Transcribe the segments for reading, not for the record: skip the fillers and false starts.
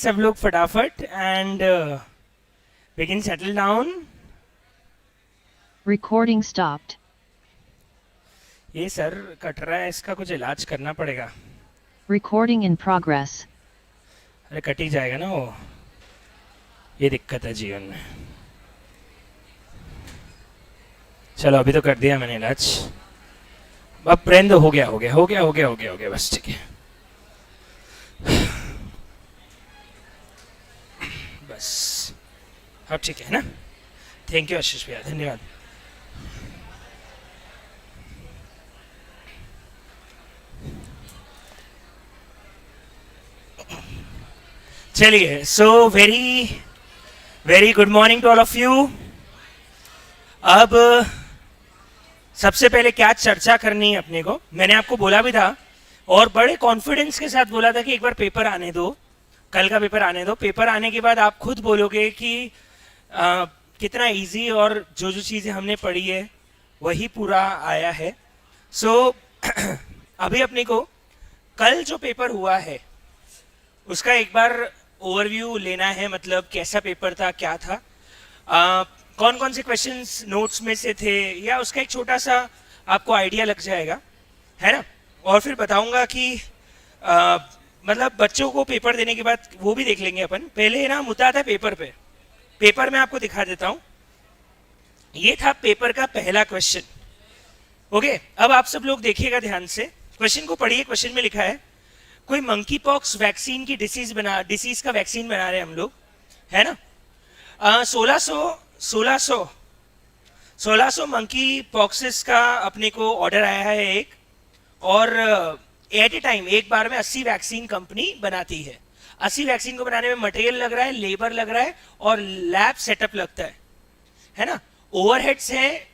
सब लोग फटाफट and we can settle down. Recording stopped. ये सर कट रहा है, इसका कुछ इलाज करना पड़ेगा. Recording in progress. अरे कट ही जाएगा ना वो, ये दिक्कत है जीवन में. चलो अभी तो कर दिया मैंने इलाज. अब प्रेंद हो गया हो गया हो गया हो गया हो गया हो गया बस ठीक है. बस अब ठीक है ना. थैंक यू आशीष भैया, धन्यवाद. चलिए, so very very good morning to all of you. अब सबसे पहले क्या चर्चा करनी है अपने को, मैंने आपको बोला भी था और बड़े कॉन्फिडेंस के साथ बोला था कि एक बार पेपर आने दो, कल का पेपर आने दो. पेपर आने के बाद आप खुद बोलोगे कि कितना इजी और जो जो चीज़ें हमने पढ़ी है वही पूरा आया है. सो अभी अपने को कल जो पेपर हुआ है उसका एक बार ओवरव्यू लेना है. मतलब कैसा पेपर था, क्या था, कौन कौन से क्वेश्चंस नोट्स में से थे, या उसका एक छोटा सा आपको आइडिया लग जाएगा, है ना. और फिर बताऊंगा कि मतलब बच्चों को पेपर देने के बाद वो भी देख लेंगे अपन. पहले ना मुद्दा था पेपर पे. पेपर में आपको दिखा देता हूं. ये था पेपर का पहला क्वेश्चन. ओके, अब आप सब लोग देखिएगा ध्यान से, क्वेश्चन को पढ़िए. क्वेश्चन में लिखा है कोई मंकी पॉक्स वैक्सीन की डिसीज का वैक्सीन बना रहे हैं हम लोग, है ना. 1600 मंकी पॉक्सेस का अपने को ऑर्डर आया है एक, और एट ए टाइम एक बार में 80 वैक्सीन कंपनी बनाती है. 80 वैक्सीन को बनाने में मटेरियल लग रहा है, लेबर लग रहा है और लैब सेटअप लगता है ना. ओवरहेड्स है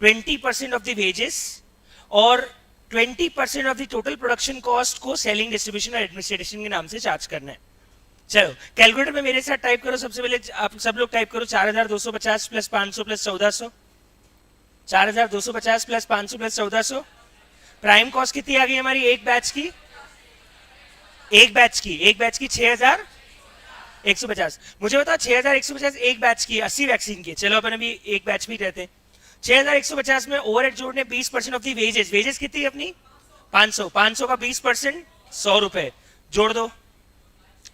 20% ऑफ द वेजेस और 20% of the total production cost को सेलिंग, डिस्ट्रीब्यूशन और एडमिनिस्ट्रेशन के नाम से चार्ज करना है. चलो कैलकुलेटर में मेरे साथ टाइप करो. सबसे पहले आप सब लोग टाइप करो 4250 plus 500 plus 1400. 4250 plus 500 plus 1400. Prime cost कितनी आ गई हमारी एक बैच की 6150. मुझे बताओ 6150 एक बैच की 80 वैक्सीन की. चलो अपन अभी एक बैच भी रहते हैं. 6150 में ओवरहेड जोड़ने 20% ऑफ दी वेजेस कितनी है अपनी 500 का 20% 100 रुपए जोड़ दो.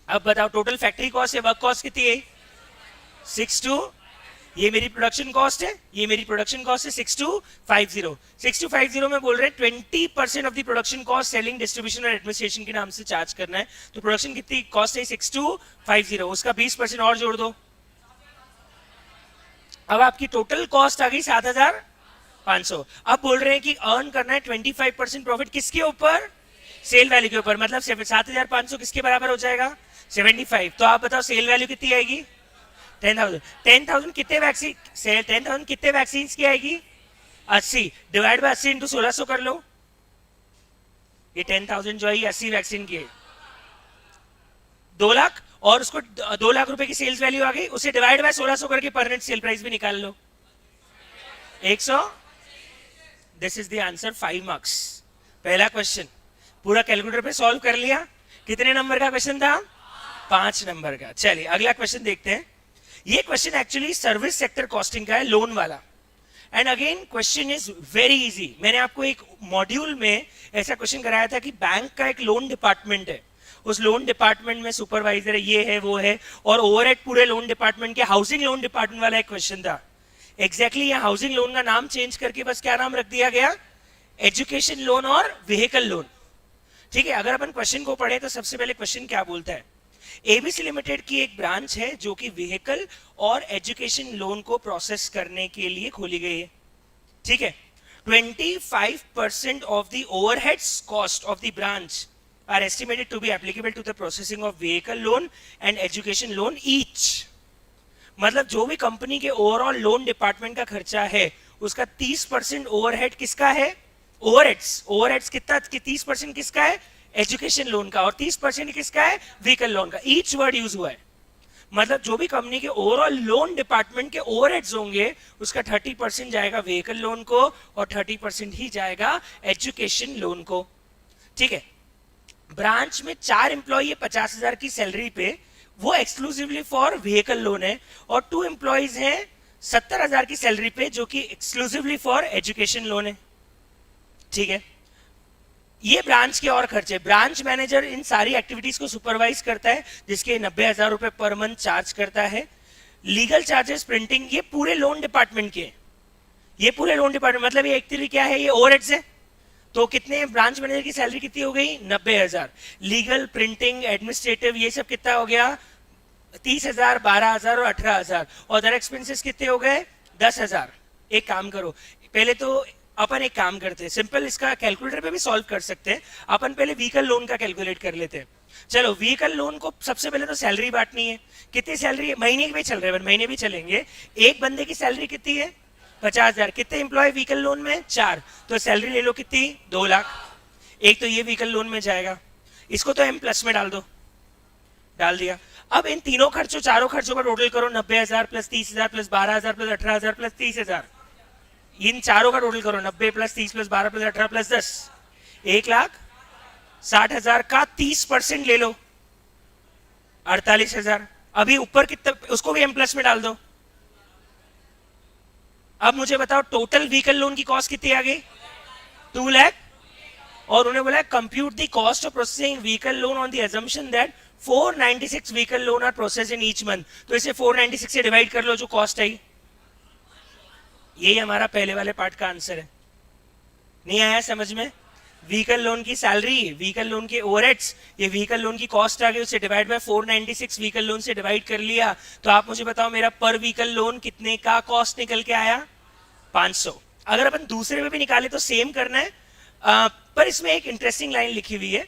अब बताओ टोटल फैक्ट्री कॉस्ट है, वर्क कॉस्ट कितनी है 62. ये मेरी प्रोडक्शन कॉस्ट है, ये मेरी प्रोडक्शन कॉस्ट है 6250 में बोल रहे हैं 20% of the production cost selling, distribution और एडमिनिस्ट्रेशन के नाम से चार्ज करना है. तो प्रोडक्शन कितनी कॉस्ट है 6250, उसका 20% और जोड़ दो. अब आपकी टोटल कॉस्ट आ गई 7500. अब बोल रहे हैं कि अर्न करना है 25% प्रॉफिट किसके ऊपर, सेल वैल्यू के ऊपर. मतलब 7500 किसके बराबर हो जाएगा 75. तो आप बताओ सेल वैल्यू कितनी आएगी 10,000 कितने वैक्सीन 10,000 कितने वैक्सीन की आएगी 80 डिवाइड बाय 80 इंटू 1600 कर लो. ये 10,000 जो है 80 वैक्सीन की है 2 लाख, और उसको 2 लाख रुपए की सेल्स वैल्यू आ गई, उसे डिवाइड बाय 1600 करके पर यूनिट सेल प्राइस भी निकाल लो 100. This is the answer 5 marks. पहला क्वेश्चन पूरा कैलकुलेटर पे सॉल्व कर लिया. कितने नंबर का क्वेश्चन था 5 नंबर का. चलिए अगला क्वेश्चन देखते हैं. ये question actually service sector costing का है, लोन वाला. And again question is very easy. मैंने आपको एक मॉड्यूल में ऐसा क्वेश्चन कराया था कि बैंक का एक लोन डिपार्टमेंट है, उस लोन डिपार्टमेंट में सुपरवाइजर है, ये है वो है, और ओवरहेड पूरे लोन डिपार्टमेंट के हाउसिंग लोन डिपार्टमेंट वाला एक क्वेश्चन था. एग्जैक्टली यहाँ हाउसिंग लोन का नाम चेंज करके बस क्या नाम रख दिया गया एजुकेशन लोन और व्हीकल लोन. ठीक है, अगर अपन क्वेश्चन को पढ़े तो सबसे पहले क्वेश्चन क्या बोलता है, एबीसी लिमिटेड की एक ब्रांच है जो कि व्हीकल और एजुकेशन लोन को प्रोसेस करने के लिए खोली गई है. ठीक है, 25% of the overheads cost of the branch are estimated to be applicable to the processing of vehicle loan and education loan each. मतलब जो भी कंपनी के ओवरऑल लोन डिपार्टमेंट का खर्चा है उसका 30% ओवरहेड किसका है, ओवरहेड्स कितना 30% किसका है एजुकेशन लोन का, और 30% किसका है व्हीकल लोन का. ईच वर्ड यूज हुआ है. मतलब जो भी कंपनी के ओवरऑल लोन डिपार्टमेंट के ओवरहेड्स होंगे उसका 30% जाएगा व्हीकल लोन को और 30% ही जाएगा एजुकेशन लोन को. ठीक है, ब्रांच में 4 एम्प्लॉय है 50,000 की सैलरी पे, वो एक्सक्लूसिवली फॉर व्हीकल लोन है, और 2 एम्प्लॉयज हैं 70,000 की सैलरी पे जो कि एक्सक्लूसिवली फॉर एजुकेशन लोन है। ठीक है, ये ब्रांच के और खर्चे। ब्रांच मैनेजर इन सारी एक्टिविटीज को सुपरवाइज करता है, जिसके 90,000 रुपए पर मंथ चार्ज करता है। लीगल चार्जेस, प्रिंटिंग, ये पूरे लोन डिपार्टमेंट के, ये पूरे लोन डिपार्टमेंट, मतलब ये एक तरीके क्या है, ये ओवरहेड्स है। तो कितने, ब्रांच मैनेजर की सैलरी कितनी हो गई, 90,000। लीगल, प्रिंटिंग, एडमिनिस्ट्रेटिव, ये सब कितना हो गया, 30,000, 12,000 और 18,000। और अदर एक्सपेंसेस कितने हो गए, 10,000। एक काम करो, पहले तो अपन एक काम करते हैं, सिंपल इसका कैलकुलेटर पे भी सॉल्व कर सकते हैं। अपन पहले व्हीकल लोन का कैलकुलेट कर लेते हैं। चलो, व्हीकल लोन को सबसे पहले तो सैलरी बांटनी है। कितनी सैलरी, महीने भी चल रहे हैं, महीने भी चलेंगे। एक बंदे की सैलरी कितनी है, 50,000। कितने एम्प्लॉय व्हीकल लोन में, 4, तो सैलरी ले लो कितनी, 2 लाख। एक तो ये व्हीकल लोन में जाएगा, इसको तो एम प्लस में डाल दो, डाल दिया। अब इन तीनों खर्चों, चारों खर्चों का टोटल करो, 90,000 प्लस 30,000 प्लस 12,000 प्लस 18,000 प्लस 30,000। इन चारों का टोटल करो, 90 प्लस 30 प्लस 12 प्लस 18 प्लस 10, 1,60,000 का 30% ले लो, 48,000। अभी ऊपर कितना, उसको भी एम प्लस में डाल दो। अब मुझे बताओ टोटल व्हीकल लोन की कॉस्ट कितनी आ गई, 2 लाख। और उन्होंने बोला compute the cost of processing vehicle loan on the assumption that 496 vehicle loan are process in each month. तो इसे 496 से डिवाइड कर लो, जो कॉस्ट आई। यही हमारा पहले वाले पार्ट का आंसर है। नहीं आया समझ में, व्हीकल लोन की सैलरी, व्हीकल लोन के ओवरहेड्स, ये व्हीकल लोन की कॉस्ट आ गई, उसे डिवाइड बाय 496 व्हीकल लोन से डिवाइड कर लिया। तो आप मुझे बताओ मेरा पर व्हीकल लोन कितने का कॉस्ट निकल के आया, 500। अगर अपन दूसरे में भी निकाले तो सेम करना है, पर इसमें एक इंटरेस्टिंग लाइन लिखी हुई है,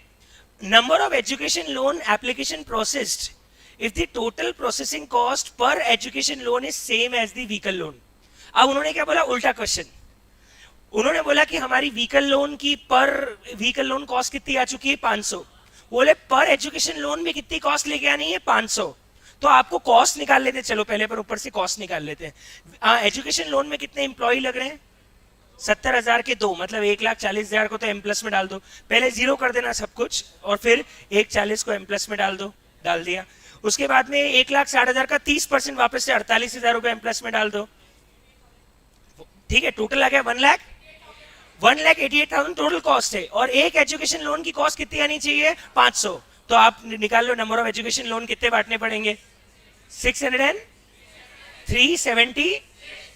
number of education loan application processed if the total processing cost per education loan is same as the vehicle loan. अब उन्होंने क्या बोला, उल्टा क्वेश्चन। उन्होंने बोला कि हमारी व्हीकल लोन की पर व्हीकल लोन कॉस्ट कितनी आ चुकी है, 500। बोले पर एजुकेशन लोन में कितनी कॉस्ट लेके आनी है, 500। तो आपको कॉस्ट निकाल लेते हैं, चलो पहले पर ऊपर से कॉस्ट निकाल लेते हैं। एजुकेशन लोन में कितने एम्प्लॉय लग रहे हैं, 70,000 के 2, मतलब 1,40,000 को तो एम प्लस में डाल दो। पहले 0 कर देना सब कुछ, और फिर 1,40 को एम प्लस में डाल दो, डाल दिया। उसके बाद में 1,60,000 का 30% वापस से 48,000 रुपए एम प्लस में डाल दो। ठीक है, टोटल आ गया 1,88,000 टोटल कॉस्ट है। और एक एजुकेशन लोन की कॉस्ट कितनी आनी चाहिए, 500। तो आप निकाल लो नंबर ऑफ एजुकेशन लोन कितने बांटने पड़ेंगे, 370।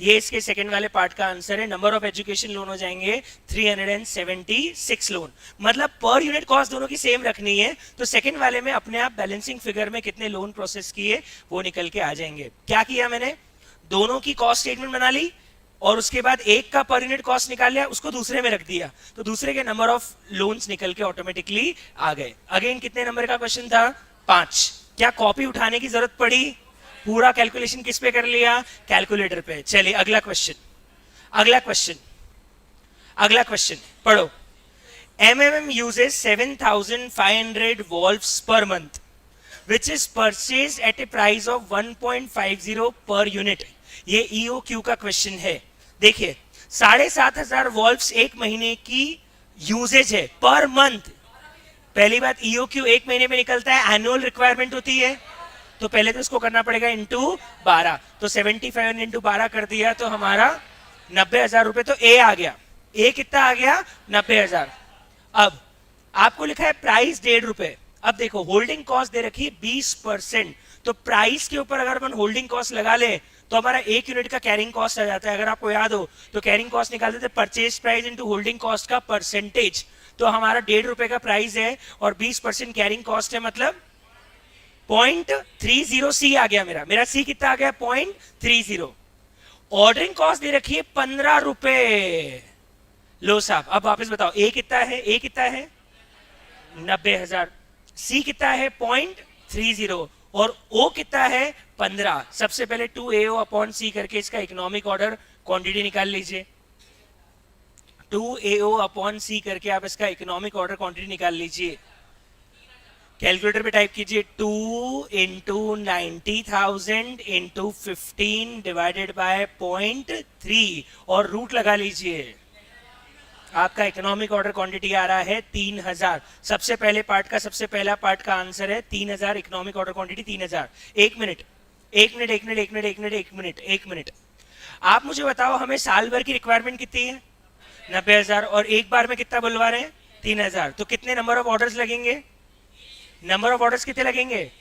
ये इसके सेकंड वाले पार्ट का आंसर है। नंबर ऑफ एजुकेशन लोन हो जाएंगे 376 लोन। मतलब पर यूनिट कॉस्ट दोनों की सेम रखनी है, तो सेकंड वाले में अपने आप बैलेंसिंग फिगर में कितने लोन प्रोसेस किए वो निकल के आ जाएंगे। क्या किया मैंने, दोनों की कॉस्ट स्टेटमेंट बना ली, और उसके बाद एक का पर यूनिट कॉस्ट निकाल लिया, उसको दूसरे में रख दिया, तो दूसरे के नंबर ऑफ लोन्स निकल के ऑटोमेटिकली आ गए। अगेन कितने नंबर का क्वेश्चन था, 5। क्या कॉपी उठाने की जरूरत पड़ी, पूरा कैलकुलेशन किस पे कर लिया, कैलकुलेटर पे। चलिए अगला क्वेश्चन, अगला क्वेश्चन, अगला क्वेश्चन पढ़ो। MMM uses 7,500 valves per month, which is purchased at a price of 1.50 per unit. ये EOQ का क्वेश्चन है। देखिए 7,500 वॉल्व्स एक महीने की यूजेज है पर मंथ। पहली बात, EOQ एक महीने में निकलता है, एनुअल रिक्वायरमेंट होती है, तो पहले तो इसको करना पड़ेगा इंटू 12। तो 75 इंटू 12 कर दिया तो हमारा 90,000 रुपए। तो ए आ गया, ए कितना आ गया, 90,000। अब आपको लिखा है प्राइस 1.5 रुपए। अब देखो होल्डिंग कॉस्ट दे रखी है 20%, तो प्राइस के ऊपर अगर अपन होल्डिंग कॉस्ट लगा ले तो हमारा 1 यूनिट का कैरिंग कॉस्ट आ जाता है। अगर आपको याद हो तो कैरिंग कॉस्ट निकालते थे purchase price into holding cost का परसेंटेज। तो हमारा 1.5 रुपए का प्राइस है और 20% कैरिंग कॉस्ट है, मतलब 0.30 सी आ गया। मेरा सी कितना आ गया, 0.30। ऑर्डरिंग कॉस्ट दे रखी है 15 रुपए। लो साहब, अब वापस बताओ, ए कितना है, ए कितना है 90,000, सी कितना है 0.30 और ओ कितना है 15। सबसे पहले 2AO अपॉन सी करके इसका इकोनॉमिक ऑर्डर क्वांटिटी निकाल लीजिए। 2AO अपॉन सी करके आप इसका इकोनॉमिक ऑर्डर क्वांटिटी निकाल लीजिए। कैलकुलेटर पे टाइप कीजिए 2 इंटू 90,000 इंटू 15 डिवाइडेड बाय 0.3 और रूट लगा लीजिए। आपका इकोनॉमिक ऑर्डर क्वांटिटी आ रहा है 3000। सबसे पहले पार्ट का सबसे पहला पार्ट का आंसर है 3000, इकोनॉमिक ऑर्डर क्वांटिटी 3000। एक मिनट एक मिनट एक मिनट एक मिनट एक मिनट एक मिनट एक मिनट, आप मुझे बताओ हमें साल भर की रिक्वायरमेंट कितनी है? 90,000, और एक बार में कितना बुलवा रहे हैं? 3000। तो कितने नंबर ऑफ ऑर्डर्स लगेंगे? नंबर ऑफ ऑर्डर्स कितने लगेंगे?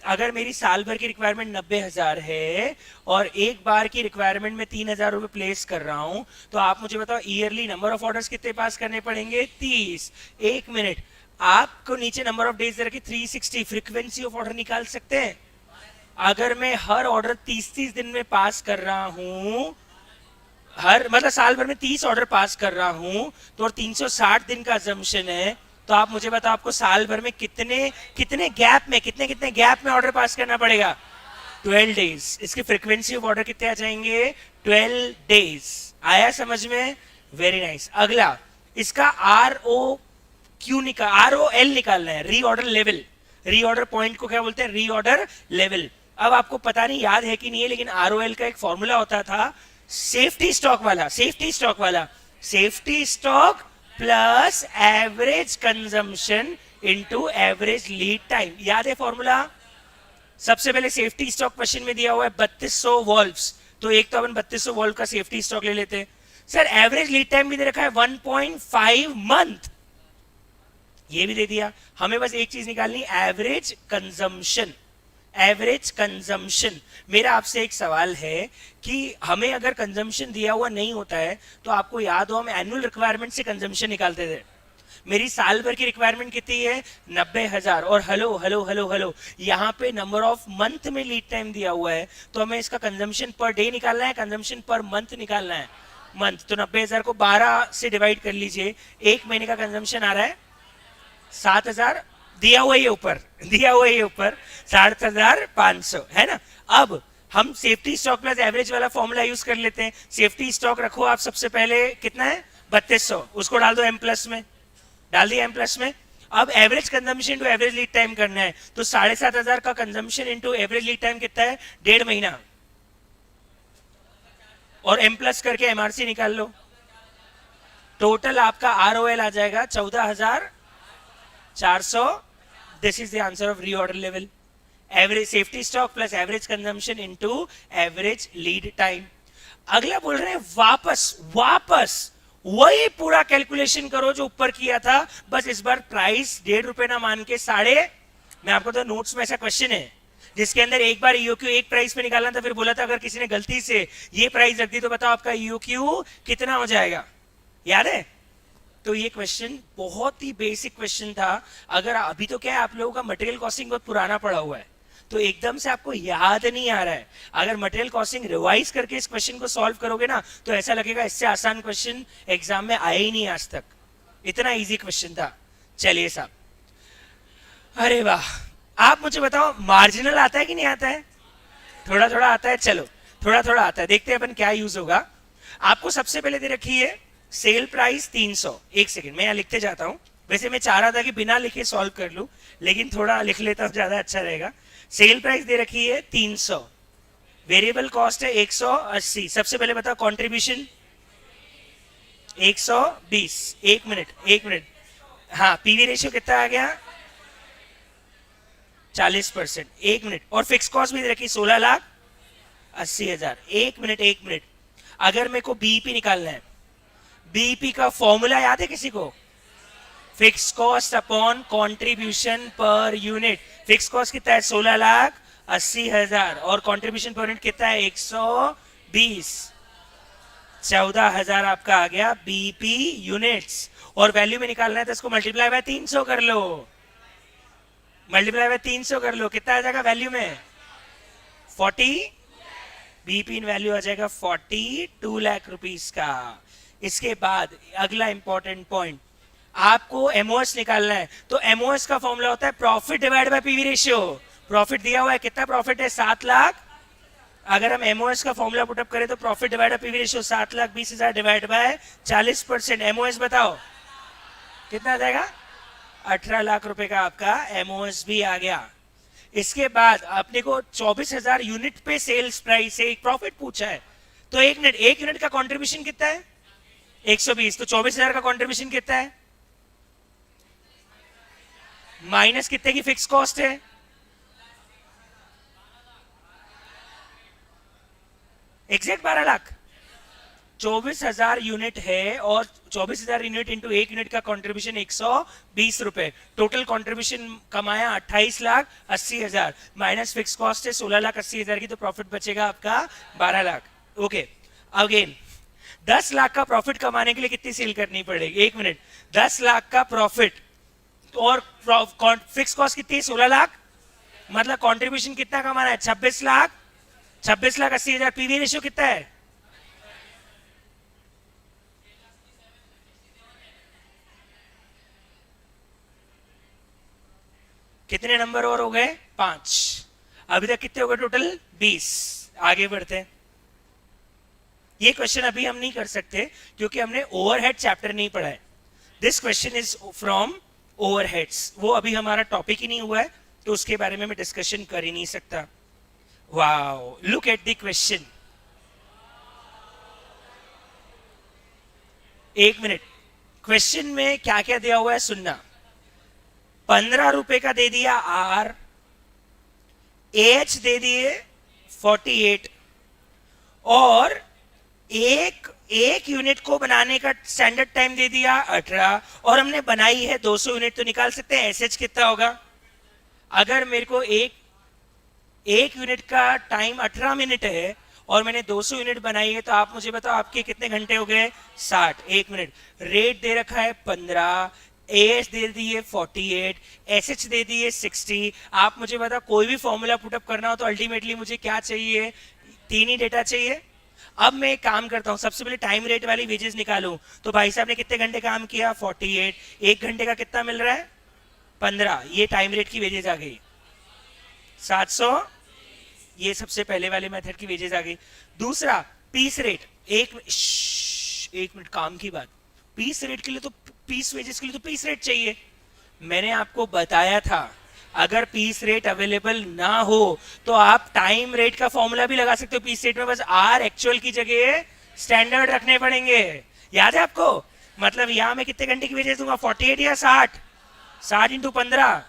अगर मेरी साल भर की रिक्वायरमेंट 90,000 है और एक बार की रिक्वायरमेंट में 3,000 रुपए प्लेस कर रहा हूं, तो आप मुझे बताओ ईयरली नंबर ऑफ ऑर्डर्स कितने पास करने पड़ेंगे? 30। एक मिनट, आपको नीचे नंबर ऑफ डेज दे रखी 360, फ्रीक्वेंसी ऑफ ऑर्डर निकाल सकते हैं। अगर मैं हर ऑर्डर 30-30 दिन में पास कर रहा हूं, हर मतलब साल भर में 30 ऑर्डर पास कर रहा हूं, तो और 360 दिन का अजम्पशन है, तो आप मुझे बताओ आपको साल भर में कितने कितने गैप में कितने गैप में ऑर्डर पास करना पड़ेगा? 12 डेज। इसकी फ्रीक्वेंसी ऑफ ऑर्डर कितने आ जाएंगे? 12 डेज। आया समझ में? Very nice. अगला, इसका ROL निकालना है, रीऑर्डर लेवल। रीऑर्डर पॉइंट को क्या बोलते हैं? Reorder level. अब आपको पता नहीं याद है कि नहीं है, लेकिन ROL का एक फॉर्मूला होता था सेफ्टी स्टॉक वाला, safety stock plus average consumption into average lead time. याद है फॉर्मूला? सबसे पहले सेफ्टी स्टॉक क्वेश्चन में दिया हुआ है 3200 वॉल्व्स, तो एक तो अपन 3200 वॉल्व का सेफ्टी स्टॉक ले लेते हैं। सर एवरेज लीड टाइम भी दे रखा है 1.5 मंथ, ये भी दे दिया। हमें बस एक चीज निकालनी, एवरेज कंजम्पशन। Average consumption. मेरा आपसे एक सवाल है कि हमें अगर कंजम्पशन दिया हुआ नहीं होता है, तो आपको याद हो हम एनुअल रिक्वायरमेंट से कंजम्पशन निकालते थे। मेरी साल भर की रिक्वायरमेंट कितनी है? 90,000। और हेलो हेलो हेलो हेलो, यहाँ पे नंबर ऑफ मंथ में लीड टाइम दिया हुआ है, तो हमें इसका कंजम्पशन पर डे निकालना है, कंजम्पशन पर मंथ निकालना है। मंथ, तो 90,000 को 12 से डिवाइड कर लीजिए, एक महीने का कंजम्पशन आ रहा है 7,000। दिया हुआ ये ऊपर 7,500 है ना। अब हम सेफ्टी स्टॉक प्लस एवरेज वाला फॉर्मूला यूज कर लेते हैं। सेफ्टी स्टॉक रखो आप सबसे पहले, कितना है? 3200, उसको डाल दो M+ में, डाल दिया M+ में। अब average consumption to average lead time करना है, तो 7,500 का consumption into average lead time कितना है? 1.5 महीना, और M+ करके MRC निकाल लो। टोटल आपका ROL आ जाएगा 14,400। This is the answer of reorder level. Average safety stock plus average consumption into average lead time. अगला बोल रहे हैं वापस वही पूरा कैलकुलेशन करो जो ऊपर किया था, बस इस बार प्राइस 1.5 रुपए ना मान के मैं आपको तो नोट्स में ऐसा क्वेश्चन है जिसके अंदर एक बार EOQ एक प्राइस पे निकालना था, फिर बोला था अगर किसी ने गलती से ये प्राइस रख दी तो बताओ आपका EOQ कितना हो जाएगा? याद है? तो ये क्वेश्चन बहुत ही बेसिक क्वेश्चन था। अगर अभी तो क्या है, आप लोगों का मटेरियल कॉस्टिंग बहुत पुराना पड़ा हुआ है, तो एकदम से आपको याद नहीं आ रहा है। अगर मटेरियल कॉस्टिंग रिवाइज करके इस क्वेश्चन को सॉल्व करोगे ना, तो ऐसा लगेगा इससे आसान क्वेश्चन एग्जाम में आया ही नहीं आज तक, इतना इजी क्वेश्चन था। चलिए साहब, अरे वाह, आप मुझे बताओ मार्जिनल आता है कि नहीं आता है? थोड़ा थोड़ा आता है, चलो थोड़ा थोड़ा आता है, देखते हैं अपन क्या यूज होगा। आपको सबसे पहले दे रखी है सेल प्राइस 300। एक सेकंड, मैं यहाँ लिखते जाता हूँ। वैसे मैं चाह रहा था कि बिना लिखे सॉल्व कर लूं, लेकिन थोड़ा लिख लेता हूँ, ज्यादा अच्छा रहेगा। सेल प्राइस दे रखी है 300, वेरिएबल कॉस्ट है 180। सबसे पहले बताओ कंट्रीब्यूशन 120। एक मिनट, हाँ, पीवी रेशियो कितना आ गया? 40%। एक मिनट, और फिक्स कॉस्ट भी दे रखी 16,80,000। एक मिनट, अगर मेरे को बीईपी निकालना है, बीईपी का फॉर्मूला याद है किसी को? Fix cost upon contribution per unit. Fix cost कितना है? 16,80,000, और कंट्रीब्यूशन पर यूनिट कितना है? 120। 14,000 आपका आ गया बीईपी यूनिट्स, और वैल्यू में निकालना है तो इसको मल्टीप्लाई बाय 300 कर लो। कितना आ जाएगा वैल्यू में? 40। बीईपी इन वैल्यू आ जाएगा 42 लाख रुपीस का। इसके बाद अगला इंपॉर्टेंट पॉइंट, आपको एमओएस निकालना है, तो एमओएस का फॉर्मूला होता है profit divide by PV ratio. Profit दिया हुआ है, कितना प्रॉफिट है? 7 लाख। अगर हम एमओएस का फॉर्मूला पुटअप करें तो profit divide by PV ratio 7,20,000 divide by 40%। MOS बताओ कितना आ जाएगा? 18 लाख रुपए का आपका एमओएस भी आ गया। इसके बाद अपने को 24,000 यूनिट पे सेल्स प्राइस से एक प्रॉफिट पूछा है, तो एक यूनिट का कंट्रीब्यूशन कितना है? 120, तो 24,000 का कंट्रीब्यूशन कितना है? माइनस कितने की फिक्स कॉस्ट है? एग्जैक्ट 12 लाख। 24,000 यूनिट है और 24,000 यूनिट इंटू 1 यूनिट का कंट्रीब्यूशन 120 रुपए। टोटल कंट्रीब्यूशन कमाया 28,80,000 माइनस फिक्स कॉस्ट है 16,80,000 की, तो प्रॉफिट बचेगा आपका 12 लाख। ओके, अगेन 10 लाख का प्रॉफिट कमाने के लिए कितनी सेल करनी पड़ेगी? 1 मिनट। 10 लाख का प्रॉफिट और फिक्स कॉस्ट कितनी है? 16 लाख। मतलब कंट्रीब्यूशन कितना कमाना है? 26 लाख। 26,80,000। पीवी रेशियो कितना है? कितने नंबर और हो गए? 5। अभी तक कितने हो गए टोटल? 20। आगे बढ़ते हैं। ये क्वेश्चन अभी हम नहीं कर सकते क्योंकि हमने ओवरहेड चैप्टर नहीं पढ़ा है। This question is from overheads, वो अभी हमारा टॉपिक ही नहीं हुआ है, तो उसके बारे में मैं डिस्कशन कर ही नहीं सकता। Wow, look at the question. 1 minute. Question में क्या क्या दिया हुआ है सुनना। 15 रुपए का दे दिया आर, एच दे दिए 48, और एक यूनिट को बनाने का स्टैंडर्ड टाइम दे दिया 18, और हमने बनाई है 200 यूनिट, तो निकाल सकते हैं एसएच कितना होगा। अगर मेरे को एक यूनिट का टाइम 18 मिनट है और मैंने 200 यूनिट बनाई है, तो आप मुझे बताओ आपके कितने घंटे हो गए? 60। 1 मिनट। रेट दे रखा है 15, एएच दे दिए 48, एसएच दे दिए 60। आप मुझे बताओ कोई भी फॉर्मूला पुटअप करना हो तो अल्टीमेटली मुझे क्या चाहिए? 3 ही डेटा चाहिए। अब मैं एक काम करता हूं, सबसे पहले टाइम रेट वाली वेजेस निकालूं। तो भाई साहब ने कितने घंटे काम किया? 48। 1 घंटे का कितना मिल रहा है? 15। ये टाइम रेट की वेजेस आ गई 700। ये सबसे पहले वाले मेथड की वेजेस आ गई। दूसरा पीस रेट। एक मिनट, काम की बात। पीस रेट के लिए तो पीस वेजेस के लिए तो पीस रेट चाहिए। मैंने आपको बताया था अगर पीस रेट अवेलेबल ना हो तो आप टाइम रेट का फॉर्मूला भी लगा सकते हो पीस रेट में, बस आर एक्चुअल की जगह स्टैंडर्ड रखने पड़ेंगे। याद है आपको? मतलब यहां मैं कितने घंटे की वेजेस दूंगा? 48 या 60? 60 इंटू 15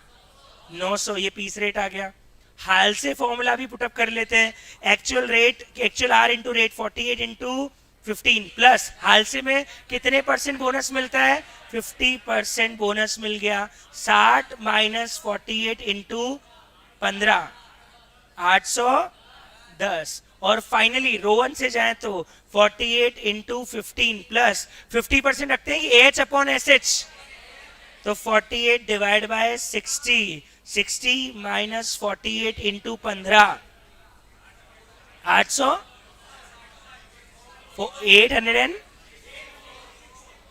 900। ये पीस रेट आ गया। हाल से फॉर्मूला भी पुटअप कर लेते हैं। Actual rate, actual R into rate 48 into 15 plus हाल से में कितने परसेंट बोनस मिलता है? 50% बोनस मिल गया। 60 माइनस 48 इंटू 15 810। और फाइनली रोवन से जाए तो 48 इंटू 15 प्लस 50% रखते हैं एच अपॉन एस एच, तो 48 डिवाइड बाय 60, 60 माइनस 48 इंटू 15 800 800।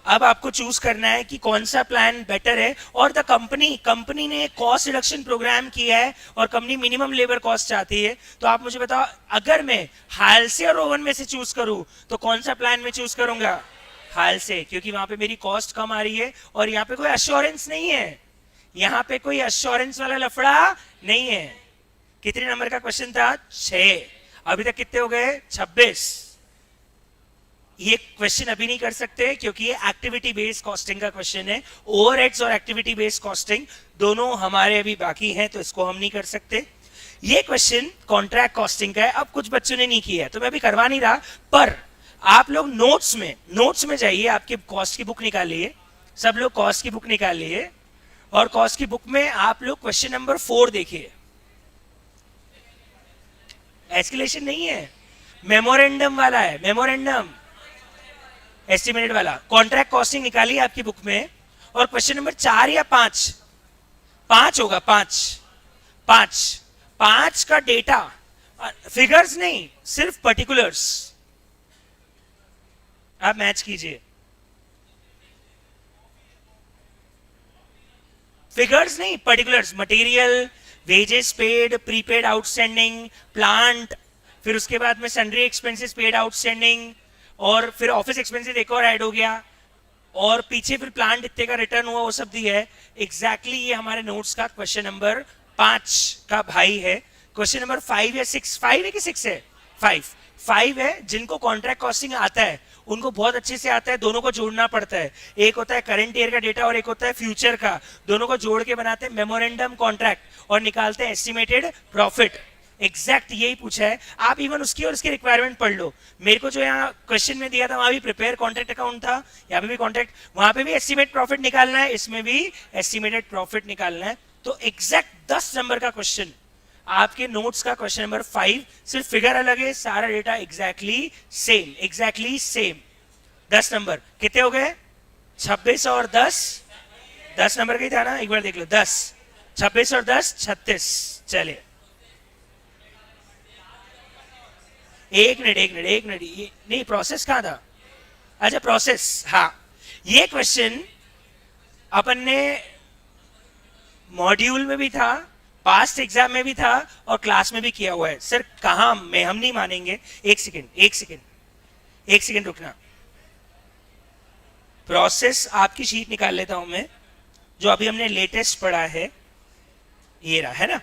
अब आपको चूज करना है कि कौन सा प्लान बेटर है। और द कंपनी ने कॉस्ट रिडक्शन प्रोग्राम किया है और कंपनी मिनिमम लेबर कॉस्ट चाहती है। तो आप मुझे बताओ अगर मैं हाल से और ओवन में से चूज करूं तो कौन सा प्लान में चूज करूंगा? हाल से, क्योंकि वहां पे मेरी कॉस्ट कम आ रही है और यहाँ पे कोई अश्योरेंस नहीं है। यहाँ पे कोई अश्योरेंस वाला लफड़ा नहीं है। कितने नंबर का क्वेश्चन था? 6। अभी तक कितने हो गए? 26। ये क्वेश्चन अभी नहीं कर सकते क्योंकि ये एक्टिविटी बेस्ड कॉस्टिंग का क्वेश्चन है। ओवरहेड्स और एक्टिविटी बेस्ड कॉस्टिंग दोनों हमारे अभी बाकी हैं, तो इसको हम नहीं कर सकते। ये क्वेश्चन कॉन्ट्रैक्ट कॉस्टिंग का है। अब कुछ बच्चों ने नहीं किया है तो मैं अभी करवा नहीं रहा, पर आप लोग नोट्स में जाइए, आपकी कॉस्ट की बुक निकालिए। सब लोग कॉस्ट की बुक निकालिए और कॉस्ट की बुक में आप लोग क्वेश्चन नंबर 4 देखिए। एस्केलेशन नहीं है, मेमोरेंडम वाला है, मेमोरेंडम एस्टिमेटेड वाला। कॉन्ट्रैक्ट कॉस्टिंग निकालिए आपकी बुक में और क्वेश्चन नंबर 4 या 5 होगा। 5 का डेटा, फिगर्स नहीं, सिर्फ पर्टिकुलर्स आप मैच कीजिए। फिगर्स नहीं, particulars. Material, wages paid, prepaid outstanding, plant, फिर उसके बाद में सन्ड्री एक्सपेंसेस पेड आउटस्टैंडिंग, और फिर ऑफिस एक्सपेंसेस एक और ऐड हो गया, और पीछे फिर प्लांट इतने का रिटर्न हुआ, वो सब दी है। एग्जैक्टली ये हमारे नोट्स का क्वेश्चन नंबर 5 का भाई है। क्वेश्चन नंबर 5 या 6, 5 है कि 6 है? 5 5 है जिनको कॉन्ट्रैक्ट कॉस्टिंग आता है, उनको बहुत अच्छे से आता है, दोनों को जोड़ना पड़ता है। एक होता है करंट ईयर का डेटा और एक होता है फ्यूचर का, दोनों को जोड़ के बनाते हैं मेमोरेंडम कॉन्ट्रैक्ट और निकालते हैं एस्टिमेटेड प्रॉफिट। एग्जैक्ट यही पूछा है, आप इवन उसकी और उसकी रिक्वायरमेंट पढ़ लो। मेरे को जो यहाँ क्वेश्चन में दिया था वहां भी प्रिपेयर कॉन्ट्रैक्ट अकाउंट था, यहाँ पे भी कॉन्ट्रैक्ट, वहां पे भी एस्टिमेट प्रॉफिट निकालना है, इसमें भी एस्टिमेटेड प्रॉफिट निकालना है। तो एग्जैक्ट 10 नंबर का क्वेश्चन, आपके नोट्स का क्वेश्चन नंबर 5, सिर्फ फिगर अलग है, सारा data exactly same, exactly same. 10 number कितने हो गए? 26 और 10, 10 नंबर का ही था ना, एक बार देख लो। 10, 26 और 10 36। चलिए एक मिनट, नहीं प्रोसेस कहाँ था? अच्छा प्रोसेस, हाँ ये क्वेश्चन अपन ने मॉड्यूल में भी था, पास्ट एग्जाम में भी था और क्लास में भी किया हुआ है। सर कहाँ में, हम नहीं मानेंगे। एक सेकेंड रुकना। प्रोसेस आपकी शीट निकाल लेता हूं मैं, जो अभी हमने लेटेस्ट पढ़ा है, ये रहा है ना।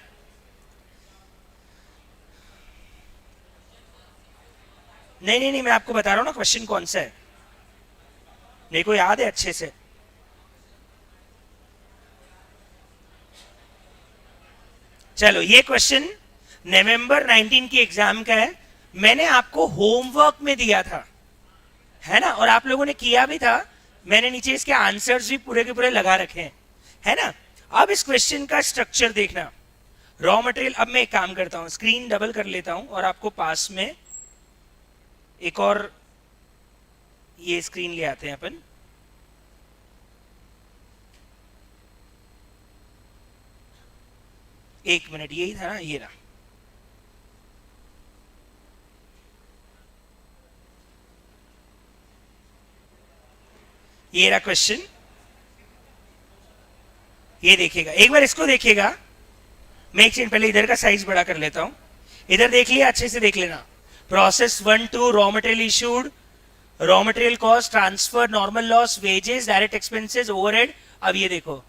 नहीं, मैं आपको बता रहा हूं ना क्वेश्चन कौन सा है, मेरे को याद है अच्छे से। चलो ये क्वेश्चन नवंबर 19 की एग्जाम का है, मैंने आपको होमवर्क में दिया था, है ना, और आप लोगों ने किया भी था। मैंने नीचे इसके आंसर्स भी पूरे के पूरे लगा रखे हैं, है ना। अब इस क्वेश्चन का स्ट्रक्चर देखना। रॉ मटेरियल, अब मैं एक काम करता हूं, स्क्रीन डबल कर लेता हूं और आपको पास में एक और ये स्क्रीन ले आते हैं अपन। एक मिनट, यही था ना, ये रहा। ये रहा क्वेश्चन, ये देखिएगा, एक बार इसको देखिएगा। मैं एक सेकंड पहले इधर का साइज बड़ा कर लेता हूं, इधर देख लिया, अच्छे से देख लेना। Process 1 2, raw material issued, raw material cost, transfer, normal loss, wages, direct expenses, overhead. अब ये देखो,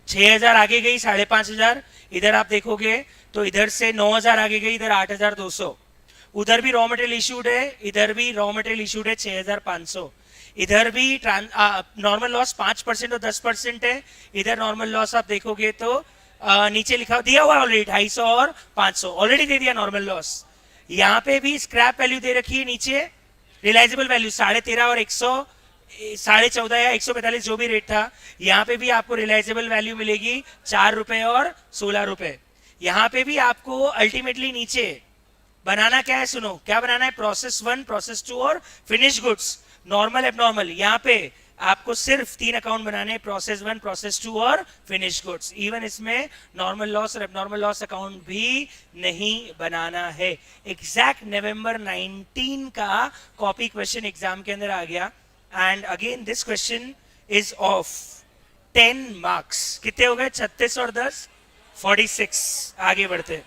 छह हजार आगे गई, 5,500। इधर आप देखोगे तो इधर से 9,000 आगे गई, इधर 8,200। उधर भी रॉ मटेरियल इशूड है, इधर भी रॉ मटेरियल इशूड है 6,500। इधर भी नॉर्मल लॉस 5% और 10% है। इधर नॉर्मल लॉस आप देखोगे तो नीचे लिखा दिया हुआ ऑलरेडी 250 और 500 ऑलरेडी दे दिया नॉर्मल लॉस। यहाँ पे भी स्क्रैप वैल्यू दे रखी है नीचे, रियलाइजेबल वैल्यू 13.5 और 100, 14.5 या 145 जो भी रेट था। यहाँ पे भी आपको रियलाइजेबल वैल्यू मिलेगी 4 रुपए और 16 रुपए। यहाँ पे भी आपको अल्टीमेटली नीचे बनाना क्या है, सुनो क्या बनाना है, प्रोसेस 1, प्रोसेस 2 और फिनिश गुड्स, नॉर्मल एबनॉर्मल। यहाँ पे आपको सिर्फ 3 अकाउंट बनाने, प्रोसेस 1, प्रोसेस 2 और फिनिश गुड्स। इवन इसमें नॉर्मल लॉस और एबनॉर्मल लॉस अकाउंट भी नहीं बनाना है। एग्जैक्ट नवंबर 19 का कॉपी क्वेश्चन एग्जाम के अंदर आ गया। And again this question is of 10 marks. कितने हो गए? 36 और 10 46। आगे बढ़ते,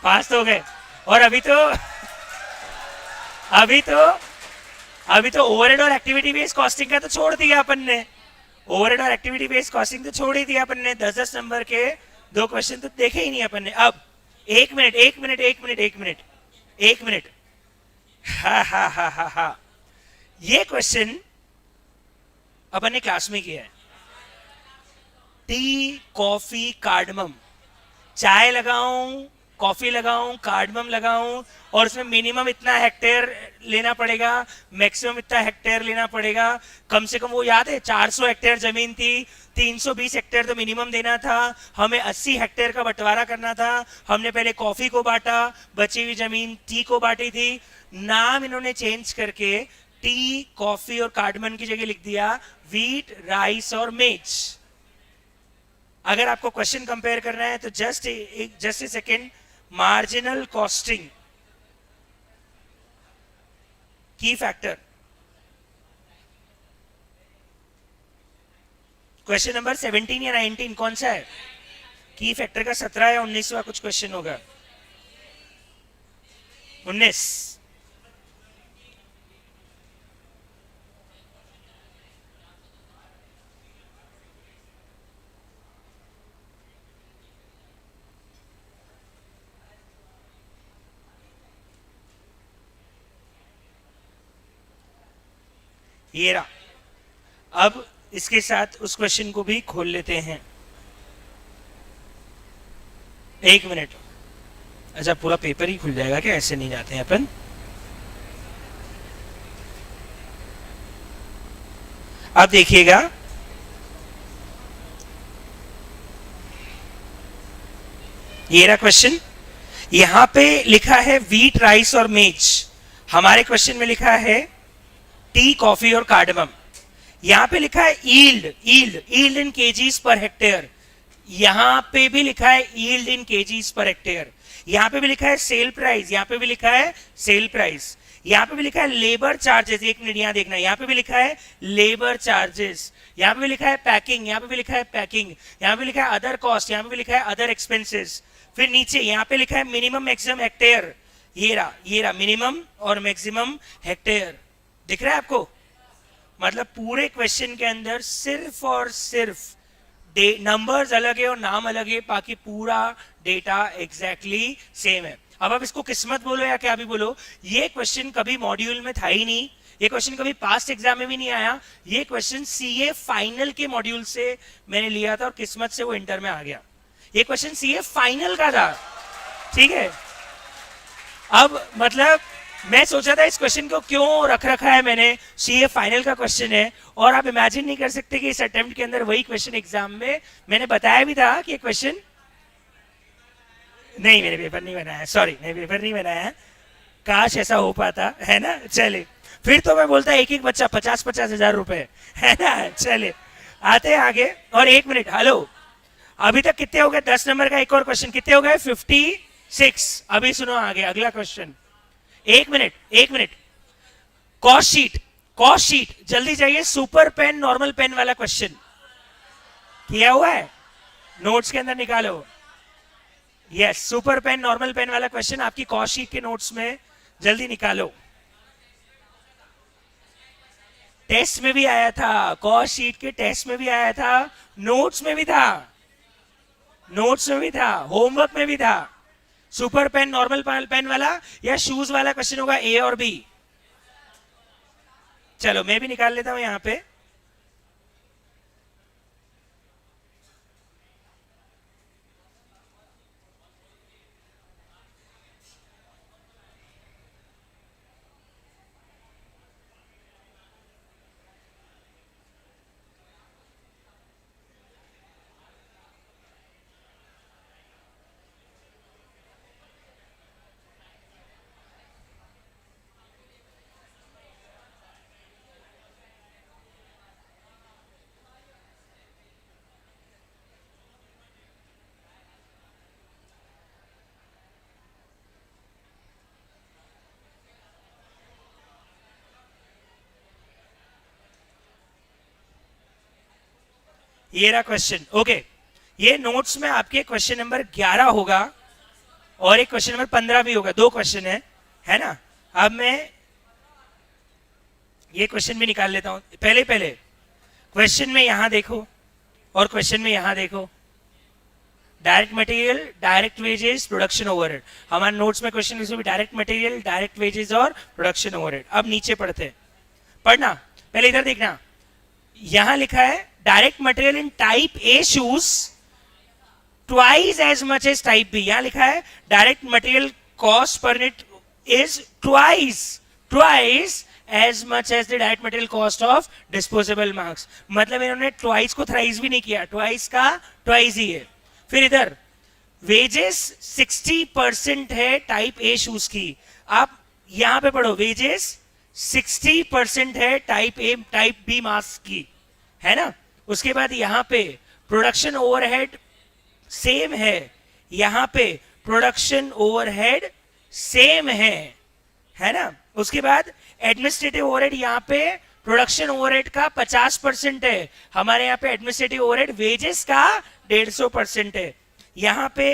पास तो हो गए। और अभी तो ओवरहेड और एक्टिविटी बेस्ड कॉस्टिंग का तो छोड़ दिया अपन ने, ओवरहेड और एक्टिविटी बेस्ड कॉस्टिंग तो छोड़ ही दिया अपन ने। 10-10 नंबर के 2 क्वेश्चन तो देखे ही नहीं अपन ने। अब एक मिनट, हा, ये क्वेश्चन अपन ने क्लास में किया है। टी, कॉफी, कार्डमम, चाय लगाऊं, कॉफी लगाऊं, कार्डमम लगाऊं, और उसमें मिनिमम इतना हेक्टेयर लेना पड़ेगा, मैक्सिमम इतना हेक्टेयर लेना पड़ेगा। कम से कम वो याद है 400 हेक्टेयर जमीन थी, 320 हेक्टेयर तो मिनिमम देना था, हमें 80 हेक्टेयर का बंटवारा करना था। हमने पहले कॉफी को बांटा, बची हुई जमीन टी को बांटी थी। नाम इन्होंने चेंज करके टी, कॉफी और कार्डमम की जगह लिख दिया व्हीट, राइस और मेज। अगर आपको क्वेश्चन कंपेयर करना है तो just a second, marginal costing की फैक्टर, क्वेश्चन नंबर 17 या 19 कौन सा है? की फैक्टर का 17 या 19वां कुछ क्वेश्चन होगा। 19। ये रहा। अब इसके साथ उस क्वेश्चन को भी खोल लेते हैं। एक मिनट। अच्छा, पूरा पेपर ही खुल जाएगा क्या? ऐसे नहीं जाते हैं अपन। अब देखिएगा, ये रहा क्वेश्चन। यहां पे लिखा है व्हीट, राइस और मेज। हमारे क्वेश्चन में लिखा है टी, कॉफी और कार्डमम। यहां पे लिखा है ईल्ड इन केजीज पर हेक्टेयर। यहां पे भी लिखा है ईल्ड इन केजीज पर हेक्टेयर। यहां पे भी लिखा है सेल प्राइस, यहां पे भी लिखा है सेल प्राइस। यहां पे भी लिखा है लेबर चार्जेस। एक मिनट, यहां देखना, यहां पे भी लिखा है लेबर चार्जेस। यहां पे भी लिखा है पैकिंग, यहां पे भी लिखा है पैकिंग। यहां पे लिखा है अदर कॉस्ट, यहां पे भी लिखा है अदर एक्सपेंसेस। फिर नीचे यहां पे लिखा है मिनिमम मैक्सिमम हेक्टेयर। ये रहा मिनिमम और मैक्सिमम हेक्टेयर। दिख रहा है आपको? मतलब पूरे क्वेश्चन के अंदर सिर्फ और सिर्फ नंबर्स अलग है और नाम अलग है, बाकी पूरा डेटा एग्जैक्टली सेम है। अब आप इसको किस्मत बोलो या क्या भी बोलो, ये क्वेश्चन कभी मॉड्यूल में था ही नहीं, ये क्वेश्चन कभी पास्ट एग्जाम में भी नहीं आया। ये क्वेश्चन सीए फाइनल के मॉड्यूल से मैंने लिया था और किस्मत से वो इंटर में आ गया। ये क्वेश्चन सीए फाइनल का था, ठीक है। अब मतलब मैं सोचा था इस क्वेश्चन को क्यों रख रखा है मैंने, सीए फाइनल का क्वेश्चन है और आप इमेजिन नहीं कर सकते कि इस अटेम्प्ट के अंदर वही क्वेश्चन एग्जाम में मैंने बताया भी था कि क्वेश्चन नहीं, मैंने पेपर नहीं बनाया, सॉरी, मैंने पेपर नहीं बनाया। काश ऐसा हो पाता, है ना। चले, फिर तो मैं बोलता एक एक बच्चा 50-50 हजार रुपए, है ना। चले आते हैं आगे। और एक मिनट, हेलो, अभी तक कितने हो गए? 10 नंबर का एक और क्वेश्चन, कितने हो गए? 56। अभी सुनो आगे अगला क्वेश्चन। एक मिनट। कॉस्ट शीट जल्दी चाहिए। सुपर पेन, नॉर्मल पेन वाला क्वेश्चन किया हुआ है, नोट्स के अंदर निकालो। Yes, super pen, normal pen वाला क्वेश्चन आपकी कॉस्ट शीट के नोट्स में जल्दी निकालो। टेस्ट में भी आया था, कॉस्ट शीट के टेस्ट में भी आया था, नोट्स में भी था, होमवर्क में भी था। सुपर पेन, नॉर्मल पेन वाला या शूज वाला क्वेश्चन होगा, ए और बी। चलो मैं भी निकाल लेता हूं यहां पे। ये रहा क्वेश्चन, ओके। ये नोट्स में आपके क्वेश्चन नंबर 11 होगा और एक क्वेश्चन नंबर 15 भी होगा, 2 क्वेश्चन है ना। अब मैं ये क्वेश्चन भी निकाल लेता हूं। पहले क्वेश्चन में यहां देखो और क्वेश्चन में यहां देखो। Direct material, direct wages, production overhead. हमारे नोट्स में क्वेश्चन इसमें भी डायरेक्ट मटेरियल, डायरेक्ट वेजेस और प्रोडक्शन ओवरहेड। अब नीचे पढ़ते हैं, पढ़ना, पहले इधर देखना। यहां लिखा है direct material in type A shoes twice as much as type B. यहां लिखा है direct material cost per unit is twice as much as the direct material cost of disposable marks. मतलब इन्होंने ट्वाइस को थ्राइस भी नहीं किया, twice का ट्वाइस ही है। फिर इधर वेजेस 60% है टाइप ए शूज की। आप यहां पे पढ़ो, वेजेस 60% है type A type B mask की, है ना। उसके बाद यहां पे प्रोडक्शन ओवरहेड सेम है, यहां पे प्रोडक्शन ओवरहेड सेम है ना। उसके बाद एडमिनिस्ट्रेटिव ओवरहेड, यहां पे प्रोडक्शन ओवरहेड का 50% है, हमारे यहां पे एडमिनिस्ट्रेटिव ओवरहेड वेजेस का 150% है। यहां पे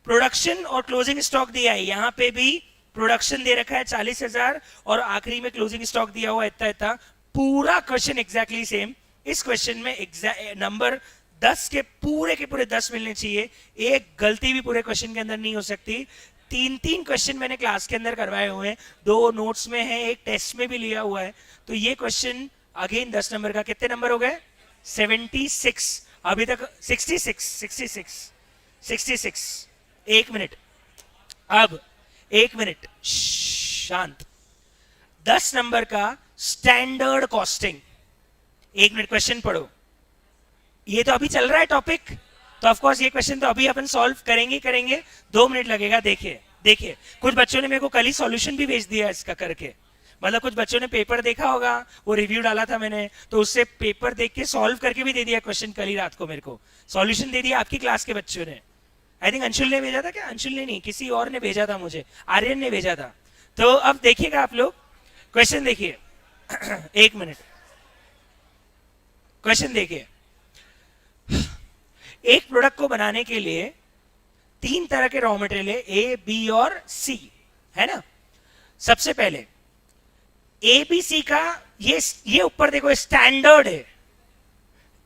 प्रोडक्शन और क्लोजिंग स्टॉक दिया है, यहां पे भी प्रोडक्शन दे रखा है 40,000 और आखिरी में क्लोजिंग स्टॉक दिया हुआ इतना। पूरा क्वेश्चन एग्जैक्टली सेम। इस क्वेश्चन में नंबर 10 के पूरे 10 मिलने चाहिए, एक गलती भी पूरे क्वेश्चन के अंदर नहीं हो सकती। तीन क्वेश्चन मैंने क्लास के अंदर करवाए हुए हैं, 2 नोट्स में है, एक टेस्ट में भी लिया हुआ है। तो ये क्वेश्चन अगेन 10 नंबर का, कितने नंबर हो गए? 76 अभी तक, 66। 1 मिनट, अब 1 मिनट शांत। 10 नंबर का स्टैंडर्ड कॉस्टिंग, 1 मिनट क्वेश्चन पढ़ो। ये तो अभी चल रहा है टॉपिक, तो ऑफ कोर्स ये क्वेश्चन तो अभी अपन सॉल्व करेंगे, 2 मिनट लगेगा। देखिए कुछ बच्चों ने मेरे को कल ही सॉल्यूशन भी भेज दिया इसका करके, मतलब कुछ बच्चों ने पेपर देखा होगा, वो रिव्यू डाला था मैंने, तो उससे पेपर देख के सॉल्व करके भी दे दिया क्वेश्चन कल ही रात को, मेरे को सॉल्यूशन दे दिया आपकी क्लास के बच्चों ने। आई थिंक अंशुल ने भेजा था, क्या अंशुल ने नहीं, किसी और ने भेजा था मुझे, आर्यन ने भेजा था। तो अब देखिएगा आप लोग, क्वेश्चन देखिए। 1 मिनट, क्वेश्चन देखिए। एक प्रोडक्ट को बनाने के लिए 3 तरह के रॉ मटेरियल है, ए, बी और सी, है ना। सबसे पहले ए बी सी का ये ऊपर देखो स्टैंडर्ड है।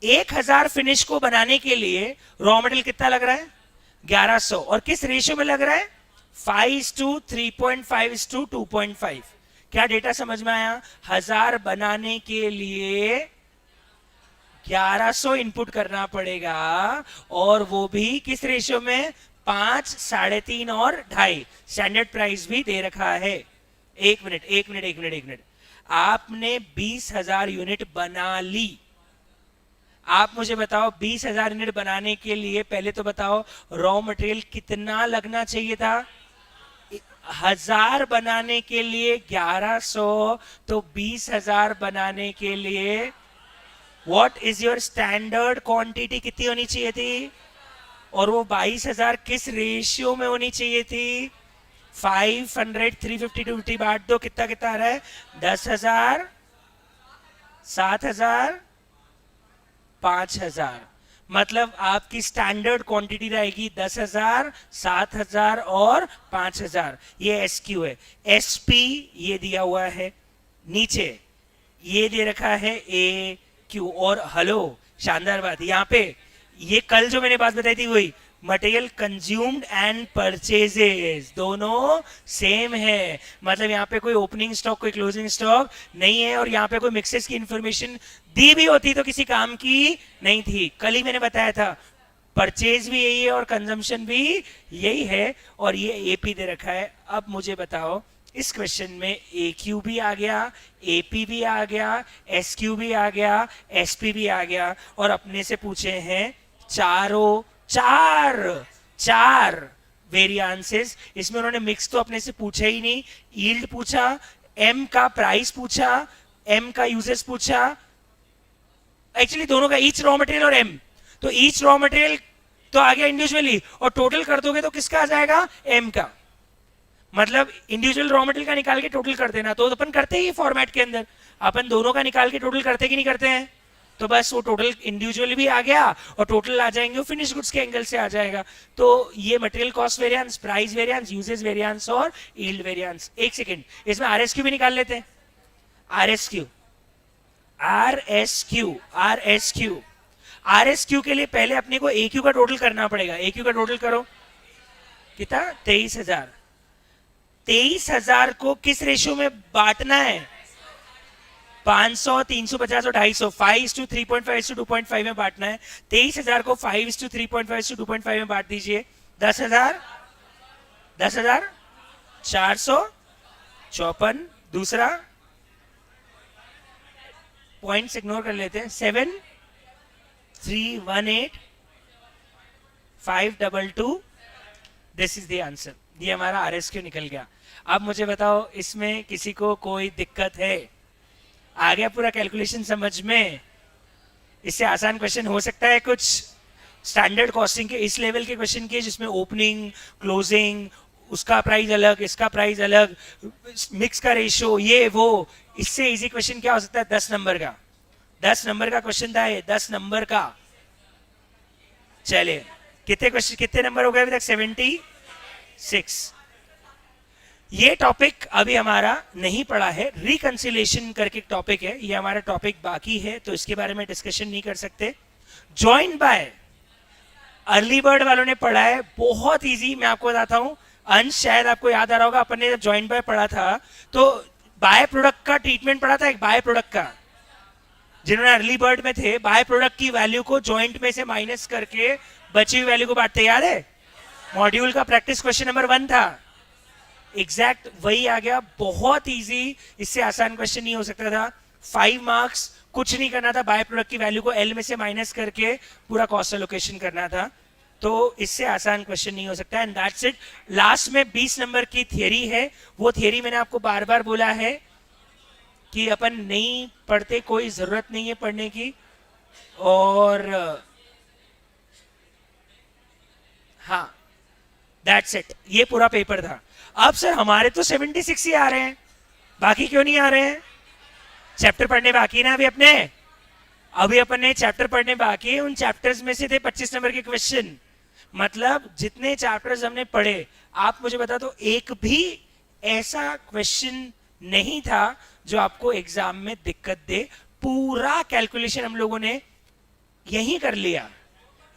1000 फिनिश को बनाने के लिए रॉ मटेरियल कितना लग रहा है? 1100। और किस रेशियो में लग रहा है? 5:3.5:2.5। क्या डेटा समझ में आया? 1000 बनाने के लिए 1100 इनपुट करना पड़ेगा, और वो भी किस रेशियो में? 5, 3.5 और 2.5। स्टैंडर्ड प्राइस भी दे रखा है। एक मिनट, आपने 20,000 यूनिट बना ली। आप मुझे बताओ 20,000 यूनिट बनाने के लिए पहले तो बताओ रॉ मटेरियल कितना लगना चाहिए था? 1000 बनाने के लिए 1100, तो 20,000 बनाने के लिए what is your standard quantity कितनी होनी चाहिए थी? और वो 22,000 किस रेशियो में होनी चाहिए थी? 500, 350, 250 बांट दो, कितना आ रहा है? 10,000, 7,000, 5,000। मतलब आपकी स्टैंडर्ड क्वांटिटी रहेगी 10,000, 7,000 और 5,000। ये एसक्यू है। एसपी ये दिया हुआ है, नीचे ये दे रखा है ए क्यू। और हेलो, शानदार बात, यहाँ पे ये कल जो मैंने बात बताई थी वही, मटेरियल कंज्यूम्ड एंड परचेजेस दोनों सेम है। मतलब यहाँ पे कोई ओपनिंग स्टॉक, कोई क्लोजिंग स्टॉक नहीं है, और यहाँ पे कोई मिक्सेस की इंफॉर्मेशन दी भी होती तो किसी काम की नहीं थी। कल ही मैंने बताया था, परचेज भी यही है और कंजम्पशन भी यही है, और ये एपी दे रखा है। अब मुझे बताओ, इस क्वेश्चन में ए क्यू भी आ गया, एपी भी आ गया, एस क्यू भी आ गया, एसपी भी आ गया, और अपने से पूछे हैं चार वेरिएंसेस। इसमें उन्होंने मिक्स तो अपने से पूछा ही नहीं, यील्ड पूछा, एम का प्राइस पूछा, एम का यूजेस पूछा, एक्चुअली दोनों का, ईच रॉ मटेरियल और एम। तो ईच रॉ मटेरियल तो आ गया इंडिविजुअली, और टोटल कर दोगे तो किसका आ जाएगा? एम का। मतलब इंडिविजुअल रॉ मटेरियल का निकाल के टोटल कर देना, तो अपन करते ही फॉर्मेट के अंदर अपन दोनों का निकाल के टोटल करते कि नहीं करते हैं? तो बस वो टोटल इंडिविजुअली भी आ गया, और टोटल आ जाएंगे वो फिनिश गुड्स के एंगल से आ जाएगा। तो ये material cost variance, price variance, uses variance और यील्ड वेरिएंस। एक सेकेंड, इसमें आरएसक्यू भी निकाल लेते हैं। आरएसक्यू के लिए पहले अपने को एक्यू का टोटल करना पड़ेगा। एक्यू का टोटल करो, कितना? 23,000। 23,000 को किस रेशियो में बांटना है? 500, 350 और 250, 5:3.5:2.5 में बांटना है। 23,000 को 5:3.5:2.5 में बांट दीजिए। 10,000, 454। दूसरा पॉइंट्स इग्नोर कर लेते हैं। 7,318,522। This is the answer. ये हमारा आरएसक्यू निकल गया। अब मुझे बताओ, इसमें किसी को कोई दिक्कत है? आ गया पूरा कैलकुलेशन समझ में? इससे आसान क्वेश्चन हो सकता है कुछ? स्टैंडर्ड कॉस्टिंग के इस लेवल के क्वेश्चन के, जिसमें ओपनिंग, क्लोजिंग, उसका प्राइस अलग, इसका प्राइस अलग, मिक्स का रेशियो, ये वो, इससे इजी क्वेश्चन क्या हो सकता है? 10 नंबर का। 10 नंबर का क्वेश्चन था ये, 10 नंबर का। चलिए, कितने नंबर हो गए अभी तक? 76। ये टॉपिक अभी हमारा नहीं पढ़ा है, रिकंसिलेशन करके टॉपिक है, ये हमारा टॉपिक बाकी है, तो इसके बारे में डिस्कशन नहीं कर सकते। ज्वाइन बाय अर्ली बर्ड वालों ने पढ़ा है, बहुत इजी, मैं आपको बताता हूं, अंश शायद आपको याद आ रहा होगा, अपन ने जब जॉइंट बाय पढ़ा था तो बाय प्रोडक्ट का ट्रीटमेंट पढ़ा था, एक बाय प्रोडक्ट का। जिन्होंने अर्ली बर्ड में थे, बाय प्रोडक्ट की वैल्यू को जॉइंट में से माइनस करके बची हुई वैल्यू को बांटते, याद है? मॉड्यूल का प्रैक्टिस क्वेश्चन नंबर 1 था। एग्जैक्ट वही आ गया, बहुत इजी, इससे आसान क्वेश्चन नहीं हो सकता था। 5 मार्क्स, कुछ नहीं करना था, बाय प्रोडक्ट की वैल्यू को एल में से माइनस करके पूरा कॉस्ट एलोकेशन करना था। तो इससे आसान क्वेश्चन नहीं हो सकता। And that's it. लास्ट में 20 नंबर की थियरी है। वो थियरी मैंने आपको बार बार बोला है कि अपन नहीं पढ़ते, कोई जरूरत नहीं है पढ़ने की। और हाँ, दैट्स इट, ये पूरा पेपर था। अब सर हमारे तो 76 ही आ रहे हैं, बाकी क्यों नहीं आ रहे हैं? चैप्टर पढ़ने बाकी ना अभी अपने, अभी अपन ने चैप्टर पढ़ने बाकी है। उन चैप्टर्स में से थे 25 नंबर के क्वेश्चन। मतलब जितने चैप्टर्स हमने पढ़े, आप मुझे बता दो एक भी ऐसा क्वेश्चन नहीं था जो आपको एग्जाम में दिक्कत दे। पूरा कैलकुलेशन हम लोगों ने यही कर लिया,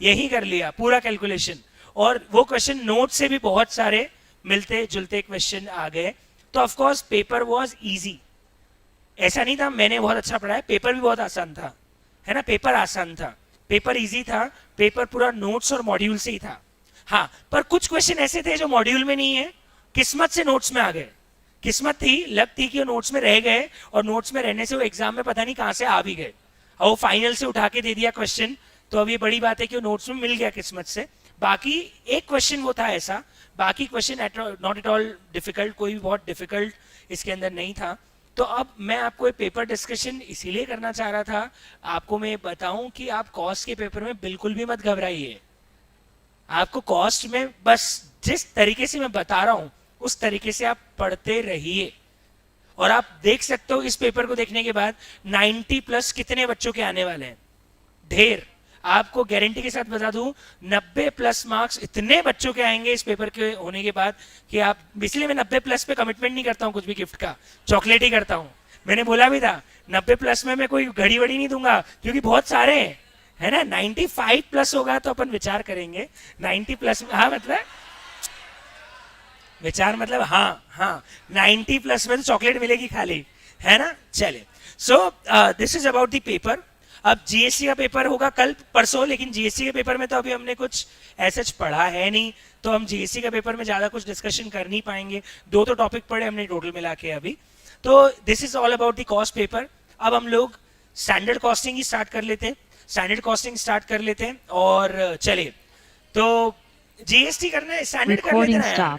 यही कर लिया पूरा कैलकुलेशन। और वो क्वेश्चन नोट से भी बहुत सारे मिलते जुलते क्वेश्चन आ गए। तो of course paper was easy, ऐसा नहीं था मैंने बहुत अच्छा पढ़ा है, पेपर भी बहुत आसान था, है ना? पेपर आसान था, पेपर इजी था, पेपर पूरा नोट्स और मॉड्यूल से ही था। हाँ, पर कुछ क्वेश्चन ऐसे थे जो मॉड्यूल में नहीं है, किस्मत से नोट्स में आ गए। किस्मत थी, लक थी कि वो नोट्स में रह गए, और नोट्स में रहने से वो एग्जाम में पता नहीं कहां से आ भी गए, और वो फाइनल से उठा के दे दिया क्वेश्चन। तो अब ये बड़ी बात है कि वो नोट्स में मिल गया किस्मत से। बाकी एक क्वेश्चन वो था ऐसा, बाकी question not at all difficult, कोई भी बहुत डिफिकल्ट इसके अंदर नहीं था। तो अब मैं आपको एक पेपर डिस्कशन इसीलिए करना चाह रहा था, आपको मैं बताऊं कि आप कॉस्ट के पेपर में बिल्कुल भी मत घबराइए। आपको कॉस्ट में बस जिस तरीके से मैं बता रहा हूं उस तरीके से आप पढ़ते रहिए। और आप देख सकते हो इस पेपर को देखने के बाद 90 प्लस कितने बच्चों के आने वाले हैं, ढेर। आपको गारंटी के साथ बता दूं 90 प्लस मार्क्स इतने बच्चों के आएंगे इस पेपर के होने के बाद कि आप, इसलिए मैं 90 प्लस पे कमिटमेंट नहीं करता हूं कुछ भी गिफ्ट का, चॉकलेट ही करता हूं। मैंने बोला भी था 90 प्लस में मैं कोई घड़ी वड़ी नहीं दूंगा, क्योंकि बहुत सारे हैं, है ना? 95 प्लस होगा तो अपन विचार करेंगे। 90 प्लस, हाँ मतलब विचार मतलब हाँ 90 प्लस में तो चॉकलेट मिलेगी खाली, है ना? चले, so this is about the paper. अब जीएसटी का पेपर होगा कल परसों, लेकिन जीएसटी के पेपर में तो अभी हमने कुछ ऐसा पढ़ा है नहीं, तो हम जीएसटी का पेपर में ज्यादा कुछ डिस्कशन कर नहीं पाएंगे। 2 तो टॉपिक पढ़े हमने टोटल मिला के अभी। तो this is all about the cost paper. अब हम लोग स्टैंडर्ड कॉस्टिंग ही स्टार्ट कर लेते हैं, स्टैंडर्ड कॉस्टिंग स्टार्ट कर लेते हैं। और चलिए, तो जीएसटी करना है, स्टैंडर्ड कर लेते हैं।